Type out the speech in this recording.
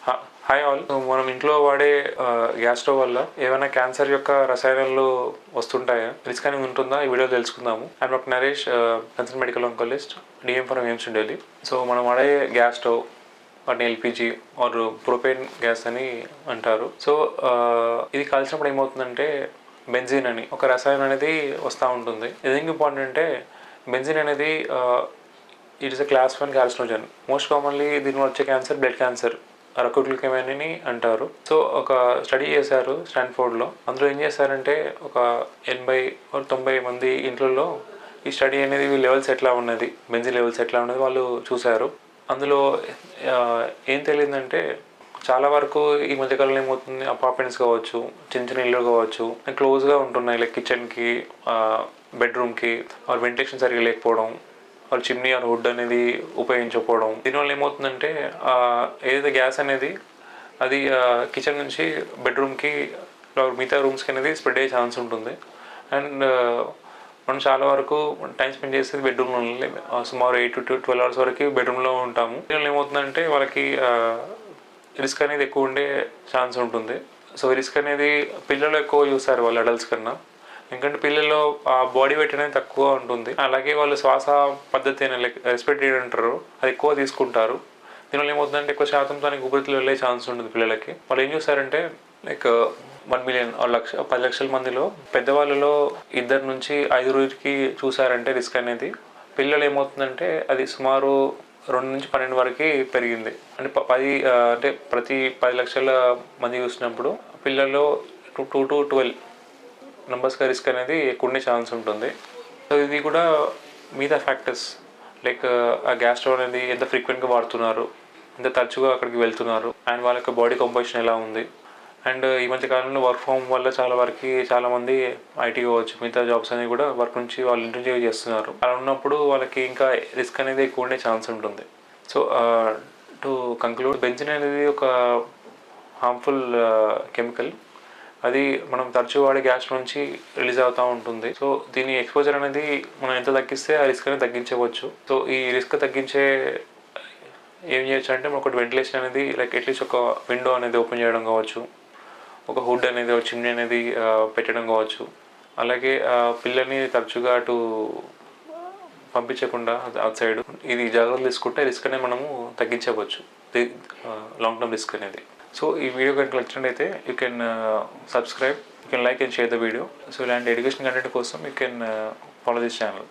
Hi all. మనం ఇంట్లో వాడే గ్యాస్ స్టవ్ వల్ల ఏమైనా క్యాన్సర్ యొక్క రసాయనాలు వస్తుంటాయా, రిస్క్ అనేది ఉంటుందా, ఈ వీడియో తెలుసుకుందాము. I'm doctor Naresh, consultant medical oncologist, DM from AIIMS Delhi. So మనం వాడే గ్యాస్ స్టవ్ వాటిని ఎల్పిజి ఆర్ ప్రొపేన్ గ్యాస్ అని అంటారు. సో ఇది కాల్చినప్పుడు ఏమవుతుందంటే బెంజిన్ అని ఒక రసాయనం అనేది వస్తూ ఉంటుంది. ఇది ఇంపార్టెంట్ అంటే బెంజిన్ అనేది it is a class 1 carcinogen. Most commonly దీనివల్ల వచ్చే cancer blood cancer, acute leukaemia అంటారు. సో ఒక స్టడీ చేశారు స్టాన్ఫోర్డ్లో. అందులో ఏం చేశారంటే ఒక 80-90 మంది ఇంట్లో ఈ స్టడీ అనేది లెవెల్స్ ఎట్లా ఉన్నది, బెంజిన్ లెవెల్స్ ఎట్లా ఉన్నది వాళ్ళు చూశారు. అందులో ఏం తెలియదంటే చాలా వరకు ఈ మధ్యకాలంలో ఏమవుతుంది, అపార్ట్మెంట్స్ కావచ్చు, చిన్న చిన్న ఇల్లు కావచ్చు, క్లోజ్గా ఉంటున్నాయి. లైక్ కిచెన్కి, బెడ్రూమ్కి ఆర్ వెంటిలేషన్ సరిగ్గా లేకపోవడం, వాళ్ళు చిమ్నీ ఆర్ వుడ్ అనేది ఉపయోగించకపోవడం. దీనివల్ల ఏమవుతుందంటే ఏదైతే గ్యాస్ అనేది అది కిచెన్ నుంచి బెడ్రూమ్కి మిగతా రూమ్స్కి అనేది స్ప్రెడ్ అయ్యే ఛాన్స్ ఉంటుంది. అండ్ మనం చాలా వరకు టైం స్పెండ్ చేసేది బెడ్రూమ్లో, సుమారు 8 to 12 hours వరకు బెడ్రూమ్లో ఉంటాము. దీనివల్ల ఏమవుతుందంటే వాళ్ళకి రిస్క్ అనేది ఎక్కువ ఉండే ఛాన్స్ ఉంటుంది. సో రిస్క్ అనేది పిల్లలు ఎక్కువ చూస్తారు వాళ్ళు అడల్ట్స్ కన్నా. ఎందుకంటే పిల్లల్లో బాడీ వెయిట్ అనేది తక్కువ ఉంటుంది. అలాగే వాళ్ళు శ్వాస పద్ధతి అని లైక్ రెస్పిరేటరీ అంటారు, అది ఎక్కువ తీసుకుంటారు. దీనివల్ల ఏమవుతుందంటే ఎక్కువ శాతం తనకి ఊపిరితిత్తులు వెళ్ళే ఛాన్స్ ఉంటుంది పిల్లలకి. వాళ్ళు ఏం చూస్తారంటే లైక్ 1 million 10 లక్షల మందిలో పెద్దవాళ్ళలో 2 నుంచి 5 చూసారంటే రిస్క్ అనేది. పిల్లలు ఏమవుతుందంటే అది సుమారు 2 నుంచి 12 వరకు పెరిగింది. అంటే అంటే ప్రతి 10 లక్షల మంది చూసినప్పుడు పిల్లల్లో 2 to 12 నంబర్స్గా రిస్క్ అనేది ఎక్కువ ఉండే ఛాన్స్ ఉంటుంది. సో ఇది కూడా మిగతా ఫ్యాక్టర్స్ లైక్ ఆ గ్యాస్ స్టవ్ అనేది ఎంత ఫ్రీక్వెంట్గా వాడుతున్నారు, ఎంత తరచుగా అక్కడికి వెళ్తున్నారు, అండ్ వాళ్ళ యొక్క బాడీ కంపోజిషన్ ఎలా ఉంది. అండ్ ఈ మధ్య కాలంలో వర్క్ ఫ్రమ్ వల్ల చాలామంది ఐటీ కావచ్చు, మిగతా జాబ్స్ అనేవి కూడా వర్క్ నుంచి వాళ్ళు ఇంటి నుంచి చేస్తున్నారు. అలా ఉన్నప్పుడు వాళ్ళకి ఇంకా రిస్క్ అనేది ఎక్కువ ఉండే ఛాన్స్ ఉంటుంది. సో టు కంక్లూడ్, బెంజిన్ అనేది ఒక హార్మ్ఫుల్ కెమికల్. అది మనం తరచూ వాడే గ్యాస్ నుంచి రిలీజ్ అవుతూ ఉంటుంది. సో దీని ఎక్స్పోజర్ అనేది మనం ఎంత తగ్గిస్తే ఆ రిస్క్ అనేది తగ్గించవచ్చు. సో ఈ రిస్క్ తగ్గించే ఏం చేయొచ్చు అంటే ఒకటి వెంటిలేషన్ అనేది లైక్ అట్లీస్ట్ ఒక విండో అనేది ఓపెన్ చేయడం కావచ్చు, ఒక హుడ్ అనేది, ఒక చిమ్నీ అనేది పెట్టడం కావచ్చు. అలాగే పిల్లల్ని తరచుగా అటు పంపించకుండా అవుట్ సైడ్ ఇది జాగ్రత్తలు తీసుకుంటే రిస్క్ అనేది మనము తగ్గించవచ్చు, లాంగ్ టర్మ్ రిస్క్ అనేది. సో ఈ వీడియో కనుక నచ్చినట్లయితే you can subscribe, you can like and share the video. So ఇలాంటి ఎడ్యుకేషన్ కంటెంట్ కోసం you can follow this channel.